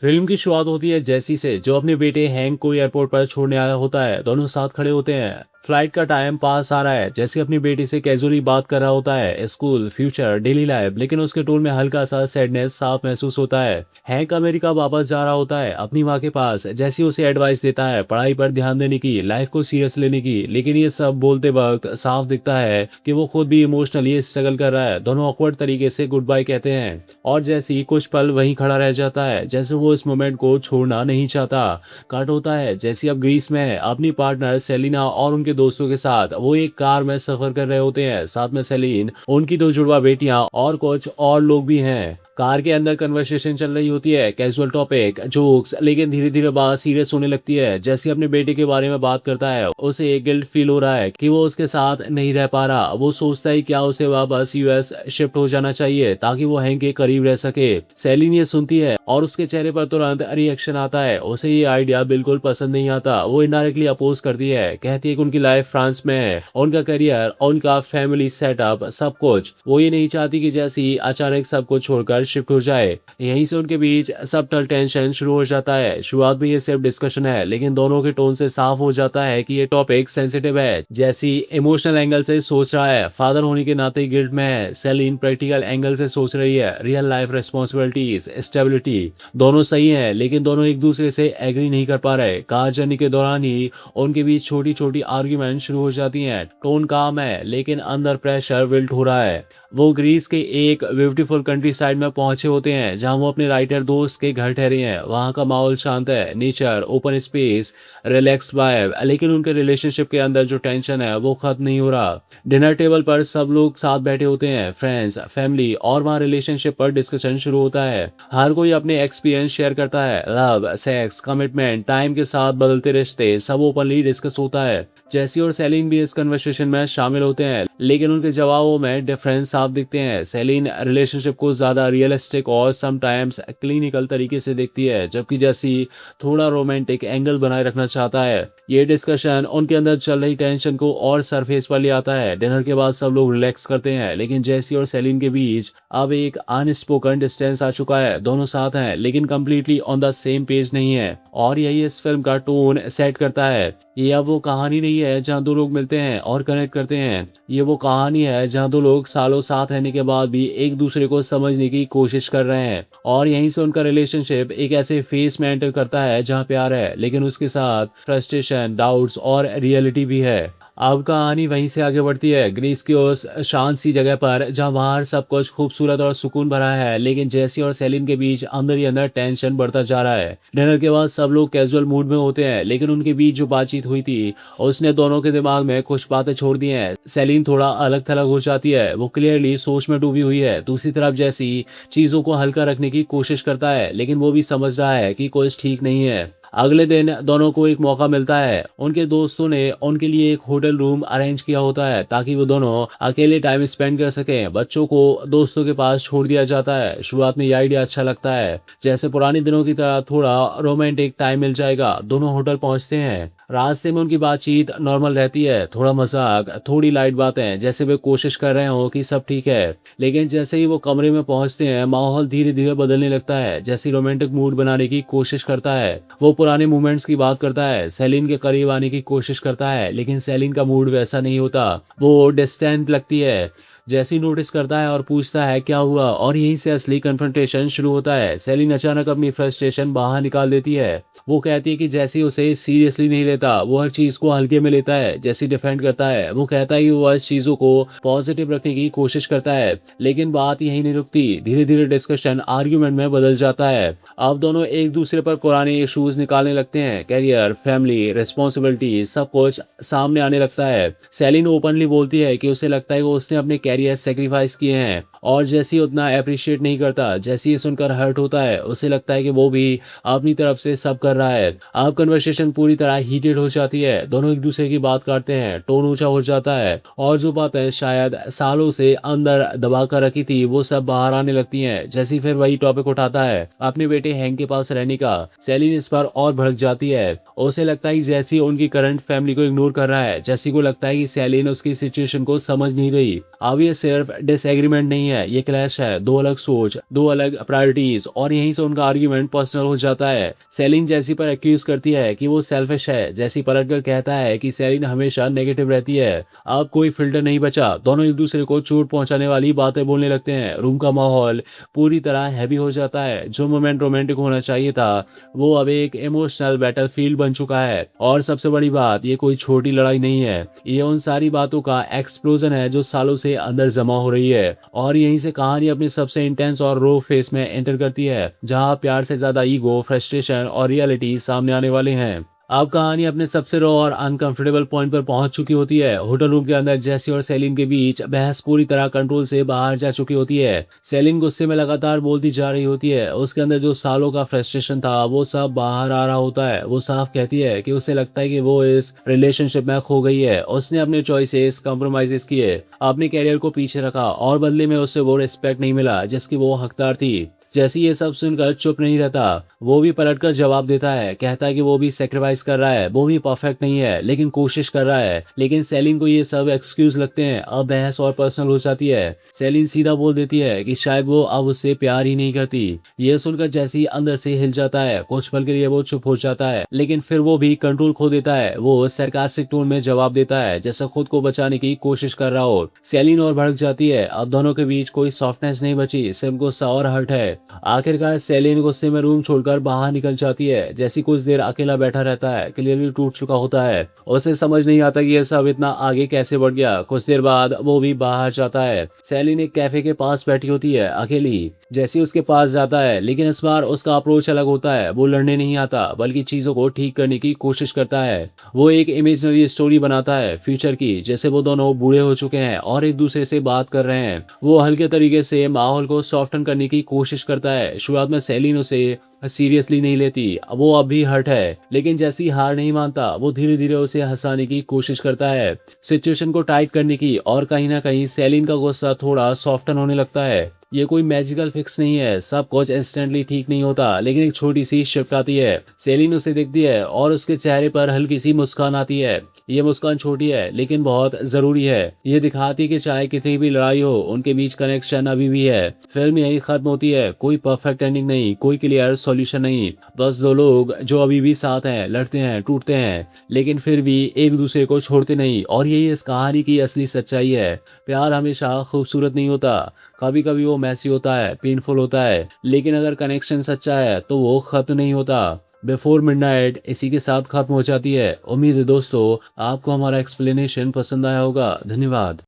Film की शुरुआत होती है जैसी से, जो अपने बेटे हैंक को एयरपोर्ट पर छोड़ने आया होता है। दोनों साथ खड़े होते हैं। फ्लाइट का टाइम पास आ रहा है। जैसे अपनी बेटी से कैजुअली बात कर रहा होता है, स्कूल, फ्यूचर, डेली लाइफ, लेकिन उसके टोन में हल्का सा सैडनेस साफ महसूस होता है। हैंक अमेरिका वापस जा रहा होता है अपनी माँ के पास। जैसी उसे एडवाइस देता है पढ़ाई पर ध्यान देने की, लाइफ को सीरियस लेने की, लेकिन ये सब बोलते वक्त साफ दिखता है कि वो खुद भी इमोशनली स्ट्रगल कर रहा है। दोनों ऑकवर्ड तरीके से गुड बाय कहते हैं और जैसे ही कुछ पल वहीं खड़ा रह जाता है, जैसे वो इस मोमेंट को छोड़ना नहीं चाहता। कट होता है जैसे अब ग्रीस में है, अपनी पार्टनर सेलिना और उनके दोस्तों के साथ वो एक कार में सफर कर रहे होते हैं। साथ में सेलिन, उनकी दो जुड़वा बेटियां और कुछ और लोग भी हैं। कार के अंदर कन्वर्सेशन चल रही होती है, कैजुअल टॉपिक, जोक्स, लेकिन धीरे धीरे बात सीरियस होने लगती है। जैसे अपने बेटे के बारे में बात करता है, उसे एक गिल्ट फील हो रहा है कि वो उसके साथ नहीं रह पा रहा। वो सोचता है क्या उसे वापस यूएस शिफ्ट हो जाना चाहिए ताकि वो हैंक के करीब रह सके। सेलिन ये सुनती है और उसके चेहरे पर तुरंत रिएक्शन आता है। उसे ये आइडिया बिल्कुल पसंद नहीं आता। वो इनडायरेक्टली अपोज करती है, कहती है कि उनकी लाइफ फ्रांस में है, उनका करियर, उनका फैमिली सेटअप, सब कुछ। वो ये नहीं चाहती कि जैसी अचानक सब कुछ छोड़कर शिफ्ट हो जाए। यहीं से उनके बीच सबटल टेंशन शुरू हो जाता है। शुरुआत में ये सिर्फ डिस्कशन है, लेकिन दोनों के टोन से साफ हो जाता है कि ये टॉपिक सेंसिटिव है। जैसी इमोशनल एंगल से सोच रहा है, फादर होने के नाते गिल्ट में है। सेलिन प्रैक्टिकल एंगल से सोच रही है, रियल लाइफ रिस्पॉन्सिबिलिटीज, स्टेबिलिटी। दोनों सही है, लेकिन दोनों एक दूसरे से एग्री नहीं कर पा रहे। कार जर्नी के दौरान ही उनके बीच छोटी छोटी आर्ग्यूमेंट शुरू हो जाती हैं। टोन काम है, लेकिन अंदर प्रेशर बिल्ट हो रहा है। वो ग्रीस के एक ब्यूटीफुल कंट्री साइड में पहुंचे होते हैं, जहां वो अपने राइटर दोस्त के घर ठहरे हैं। वहां का माहौल शांत है, nature, open space, relax vibe, लेकिन उनके रिलेशनशिप के अंदर जो टेंशन है वो खत्म नहीं हो रहा। डिनर टेबल पर सब लोग साथ बैठे होते हैं, फ्रेंड्स, फैमिली, और वहाँ रिलेशनशिप पर डिस्कशन शुरू होता है। हर कोई अपने एक्सपीरियंस शेयर करता है। लव, सेक्स, कमिटमेंट, टाइम के साथ बदलते रिश्ते, सब ओपनली डिस्कस होता है। जेसी और सेलिन भी इस कन्वर्सेशन में शामिल होते हैं, लेकिन उनके जवाबों में डिफरेंस साफ दिखते हैं। सेलिन रिलेशनशिप को ज्यादा रियलिस्टिक और समटाइम्स क्लिनिकल तरीके से देखती है, जबकि जेसी थोड़ा रोमांटिक एंगल बनाए रखना चाहता है। ये डिस्कशन उनके अंदर चल रही टेंशन को और सरफेस पर ले आता है। डिनर के बाद सब लोग रिलैक्स करते हैं, लेकिन जेसी और सेलिन के बीच अब एक अनस्पोकन डिस्टेंस आ चुका है। दोनों साथ हैं, लेकिन completely on the same page नहीं है, और यही इस फिल्म का टोन सेट करता है। ये अब वो कहानी नहीं है जहाँ दो लोग मिलते हैं और कनेक्ट करते हैं। ये वो कहानी है जहाँ दो लोग सालों साथ रहने के बाद भी एक दूसरे को समझने की कोशिश कर रहे हैं, और यहीं से उनका रिलेशनशिप एक ऐसे फेस में एंटर करता है जहाँ प्यार है, लेकिन उसके साथ फ्रस्ट्रेशन, डाउट्स और रियलिटी भी है। अब कहानी वहीं से आगे बढ़ती है, ग्रीस की उस शांत सी जगह पर जहाँ बाहर सब कुछ खूबसूरत और सुकून भरा है, लेकिन जेसी और सेलिन के बीच अंदर ही अंदर टेंशन बढ़ता जा रहा है। डिनर के बाद सब लोग कैजुअल मूड में होते हैं, लेकिन उनके बीच जो बातचीत हुई थी उसने दोनों के दिमाग में कुछ बातें छोड़ दी हैं। सेलिन थोड़ा अलग थलग हो जाती है, वो क्लियरली सोच में डूबी हुई है। दूसरी तरफ जेसी चीजों को हल्का रखने की कोशिश करता है, लेकिन वो भी समझ रहा है कि कुछ ठीक नहीं है। अगले दिन दोनों को एक मौका मिलता है। उनके दोस्तों ने उनके लिए एक होटल रूम अरेंज किया होता है ताकि वो दोनों अकेले टाइम स्पेंड कर सकें। बच्चों को दोस्तों के पास छोड़ दिया जाता है। शुरुआत में ये आइडिया अच्छा लगता है, जैसे पुराने दिनों की तरह थोड़ा रोमांटिक टाइम मिल जाएगा। दोनों होटल पहुंचते हैं। रास्ते में उनकी बातचीत नॉर्मल रहती है, थोड़ा मजाक, थोड़ी लाइट बातें, जैसे वे कोशिश कर रहे हो कि सब ठीक है। लेकिन जैसे ही वो कमरे में पहुंचते हैं, माहौल धीरे धीरे बदलने लगता है। जैसे रोमांटिक मूड बनाने की कोशिश करता है, वो पुराने मोमेंट्स की बात करता है, सेलिन के करीब आने की कोशिश करता है, लेकिन सेलिन का मूड वैसा नहीं होता। वो डिस्टेंट लगती है। जैसी नोटिस करता है और पूछता है क्या हुआ, और यहीं से असली कन्फ्रंटेशन शुरू होता है। सेलिन अचानक अपनी फ्रस्ट्रेशन बाहर निकाल देती है। वो कहती है कि जैसी उसे सीरियसली नहीं लेता, वो हर चीज को हल्के में लेता है। जैसी डिफेंड करता है, वो कहता है कि वो हर चीजों को पॉजिटिव रखने की कोशिश करता है, लेकिन बात यहीं नहीं रुकती। धीरे धीरे डिस्कशन आर्ग्यूमेंट में बदल जाता है। अब दोनों एक दूसरे पर पुराने इश्यूज निकालने लगते हैं। कैरियर, फैमिली, रिस्पॉन्सिबिलिटी, सब कुछ सामने आने लगता है। सेलिन ओपनली बोलती है कि उसे लगता है कि उसने अपने कैरियर सेक्रीफाइस किए हैं, और जैसी उतना अप्रिशिएट नहीं करता। जैसी ये सुनकर हर्ट होता है, उसे लगता है कि वो भी अपनी तरफ से सब कर रहा है। अब कन्वर्सेशन पूरी तरह हीटेड हो जाती है। दोनों एक दूसरे की बात करते हैं, टोन ऊंचा हो जाता है, और जो बातें शायद सालों से अंदर दबा कर रखी थी वो सब बाहर आने लगती हैं। जैसी फिर वही टॉपिक उठाता है, अपने बेटे हैंक के पास रहने का। सेलिन इस पर और भड़क जाती है। उसे लगता है कि जैसी उनकी करंट फैमिली को इग्नोर कर रहा है। जैसी को लगता है कि सेलिन उसकी सिचुएशन को समझ नहीं रही। अब ये ये सिर्फ डिसएग्रीमेंट नहीं है, ये क्लैश है, दो अलग सोच, दो अलग प्रायोरिटीज, और यहीं से उनका आर्ग्यूमेंट पर्सनल हो जाता है। सेलिन जैसी पर एक्यूज करती है कि वो सेल्फिश है, जैसी पलटकर कहता है कि सेलिन हमेशा नेगेटिव रहती है। अब कोई फिल्टर नहीं बचा, दोनों एक दूसरे को चोट पहुंचाने वाली बातें बोलने लगते हैं। रूम का माहौल पूरी तरह हैवी हो जाता है। जो मोमेंट रोमांटिक होना चाहिए था वो अब एक इमोशनल बैटलफील्ड बन चुका है। और सबसे बड़ी बात, ये कोई छोटी लड़ाई नहीं है, ये उन सारी बातों का एक्सप्लोजन है जो सालों से अंदर जमा हो रही है। और यहीं से कहानी अपने सबसे इंटेंस और रो फेस में एंटर करती है, जहां प्यार से ज्यादा ईगो, फ्रस्ट्रेशन और रियलिटी सामने आने वाले हैं। अब कहानी अपने सबसे रॉ और अनकंफर्टेबल पॉइंट पर पहुंच चुकी होती है। होटल रूम के अंदर जेसी और सेलिन के बीच बहस पूरी तरह कंट्रोल से बाहर जा चुकी होती है। सेलिन गुस्से में लगातार बोलती जा रही होती है, उसके अंदर जो सालों का फ्रस्ट्रेशन था वो सब बाहर आ रहा होता है। वो साफ कहती है कि उसे लगता है कि वो इस रिलेशनशिप में खो गई है। उसने अपने चॉइसेस, कॉम्प्रोमाइजेस किए, अपने कैरियर को पीछे रखा, और बदले में उसे वो रिस्पेक्ट नहीं मिला जिसकी वो हकदार थी। जैसी ये सब सुनकर चुप नहीं रहता, वो भी पलटकर जवाब देता है, कहता है कि वो भी सेक्रीफाइस कर रहा है, वो भी परफेक्ट नहीं है लेकिन कोशिश कर रहा है। लेकिन सेलिन को ये सब एक्सक्यूज लगते हैं। अब बहस और पर्सनल हो जाती है। सेलिन सीधा बोल देती है कि शायद वो अब उससे प्यार ही नहीं करती। ये सुनकर जैसी अंदर से हिल जाता है। कुछ पल के लिए वो चुप हो जाता है, लेकिन फिर वो भी कंट्रोल खो देता है। वो सरकास्टिक टोन में जवाब देता है, जैसा खुद को बचाने की कोशिश कर रहा हो। सेलिन और भड़क जाती है। अब दोनों के बीच कोई सॉफ्टनेस नहीं बची, सिर्फ गुस्सा और हर्ट है। आखिरकार सेलिन गुस्से में रूम छोड़कर बाहर निकल जाती है। जैसी कुछ देर अकेला बैठा रहता है, क्लियरली टूट चुका होता है। उसे समझ नहीं आता कि यह सब इतना आगे कैसे बढ़ गया। कुछ देर बाद वो भी बाहर जाता है। सेलिन एक कैफे के पास बैठी होती है, अकेली। जैसी उसके पास जाता है, लेकिन इस बार उसका अप्रोच अलग होता है। वो लड़ने नहीं आता, बल्कि चीजों को ठीक करने की कोशिश करता है। वो एक इमेजिनरी स्टोरी बनाता है फ्यूचर की, जैसे वो दोनों बूढ़े हो चुके हैं और एक दूसरे से बात कर रहे हैं। वो हल्के तरीके से माहौल को सॉफ्टन करने की कोशिश करता है। शुरुआत में सेलिन उसे सीरियसली नहीं लेती, वो अब भी हर्ट है, लेकिन जैसी हार नहीं मानता, वो धीरे धीरे उसे हंसाने की कोशिश करता है, सिचुएशन को टाइट करने की। और कहीं ना कहीं सेलिन का गुस्सा थोड़ा सॉफ्टन होने लगता है। ये कोई मैजिकल फिक्स नहीं है, सब कुछ इंस्टेंटली ठीक नहीं होता, लेकिन एक छोटी सी शिफ्ट आती है। सेलिन उसे देखती है और उसके चेहरे पर हल्की सी मुस्कान आती है। ये मुस्कान छोटी है लेकिन बहुत जरूरी है। ये दिखाती है कि चाहे कितनी भी लड़ाई हो, उनके बीच कनेक्शन अभी भी है। फिल्म यही खत्म होती है, कोई परफेक्ट एंडिंग नहीं, कोई क्लियर सॉल्यूशन नहीं, बस दो लोग जो अभी भी साथ हैं, लड़ते हैं, टूटते हैं, लेकिन फिर भी एक दूसरे को छोड़ते नहीं। और यही इस कहानी की असली सच्चाई है। प्यार हमेशा खूबसूरत नहीं होता, कभी कभी वो मैसी होता है, पेनफुल होता है, लेकिन अगर कनेक्शन सच्चा है तो वो खत्म नहीं होता। बिफोर मिडनाइट इसी के साथ खत्म हो जाती है। उम्मीद है दोस्तों आपको हमारा एक्सप्लेनेशन पसंद आया होगा। धन्यवाद।